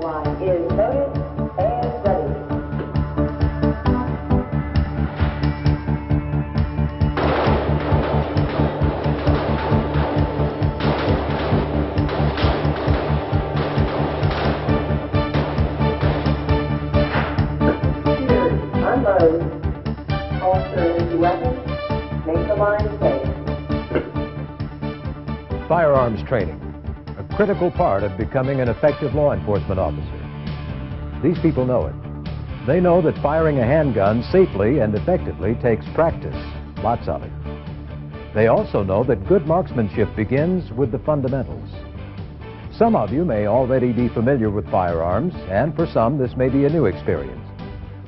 line is loaded and ready. Unload, holster empty weapon, make the line safe. Firearms training, a critical part of becoming an effective law enforcement officer. These people know it. They know that firing a handgun safely and effectively takes practice, lots of it. They also know that good marksmanship begins with the fundamentals. Some of you may already be familiar with firearms, and for some this may be a new experience.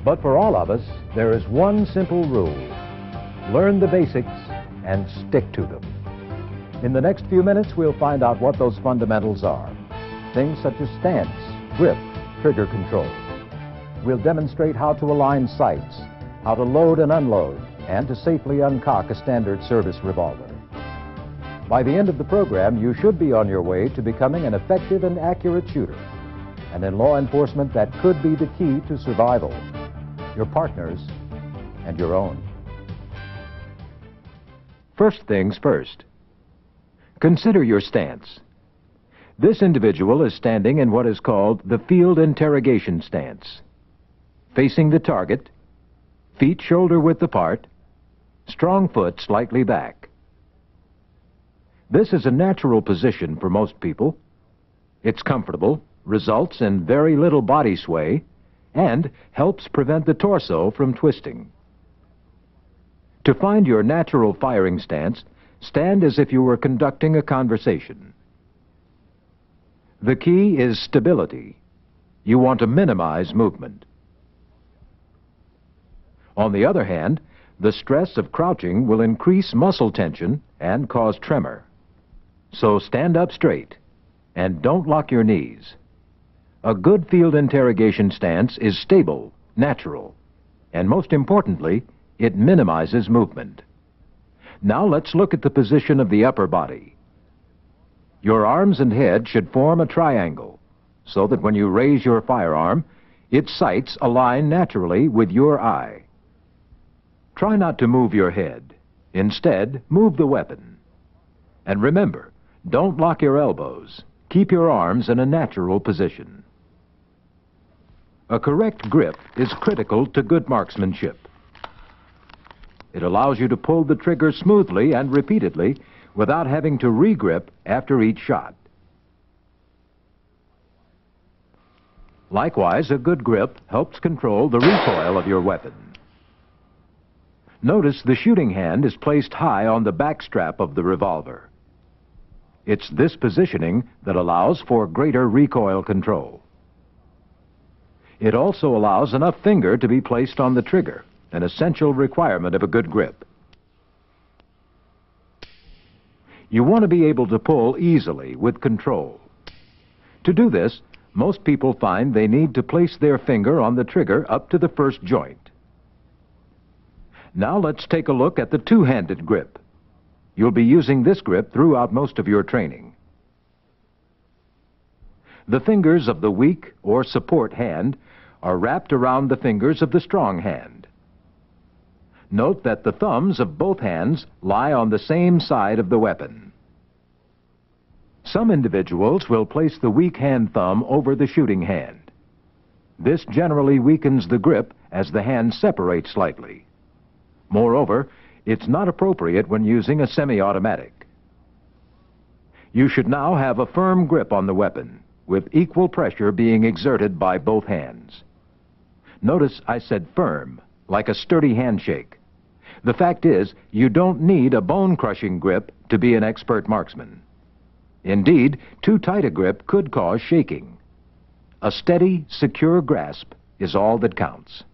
But for all of us, there is one simple rule. Learn the basics and stick to them. In the next few minutes, we'll find out what those fundamentals are. Things such as stance, grip, trigger control. We'll demonstrate how to align sights, how to load and unload, and to safely uncock a standard service revolver. By the end of the program, you should be on your way to becoming an effective and accurate shooter. And in law enforcement, that could be the key to survival, your partner's, and your own. First things first. Consider your stance. This individual is standing in what is called the field interrogation stance. Facing the target, feet shoulder-width apart, strong foot slightly back. This is a natural position for most people. It's comfortable, results in very little body sway, and helps prevent the torso from twisting. To find your natural firing stance, stand as if you were conducting a conversation. The key is stability. You want to minimize movement. On the other hand, the stress of crouching will increase muscle tension and cause tremor. So stand up straight and don't lock your knees. A good field interrogation stance is stable, natural, and most importantly, it minimizes movement. Now let's look at the position of the upper body. Your arms and head should form a triangle so that when you raise your firearm, its sights align naturally with your eye. Try not to move your head. Instead, move the weapon. And remember, don't lock your elbows. Keep your arms in a natural position. A correct grip is critical to good marksmanship. It allows you to pull the trigger smoothly and repeatedly without having to re-grip after each shot. Likewise, a good grip helps control the recoil of your weapon. Notice the shooting hand is placed high on the backstrap of the revolver. It's this positioning that allows for greater recoil control. It also allows enough finger to be placed on the trigger, an essential requirement of a good grip. You want to be able to pull easily with control. To do this, most people find they need to place their finger on the trigger up to the first joint. Now let's take a look at the two-handed grip. You'll be using this grip throughout most of your training. The fingers of the weak or support hand are wrapped around the fingers of the strong hand. Note that the thumbs of both hands lie on the same side of the weapon. Some individuals will place the weak hand thumb over the shooting hand. This generally weakens the grip as the hand separates slightly. Moreover, it's not appropriate when using a semi-automatic. You should now have a firm grip on the weapon, with equal pressure being exerted by both hands. Notice I said firm, like a sturdy handshake. The fact is, you don't need a bone-crushing grip to be an expert marksman. Indeed, too tight a grip could cause shaking. A steady, secure grasp is all that counts.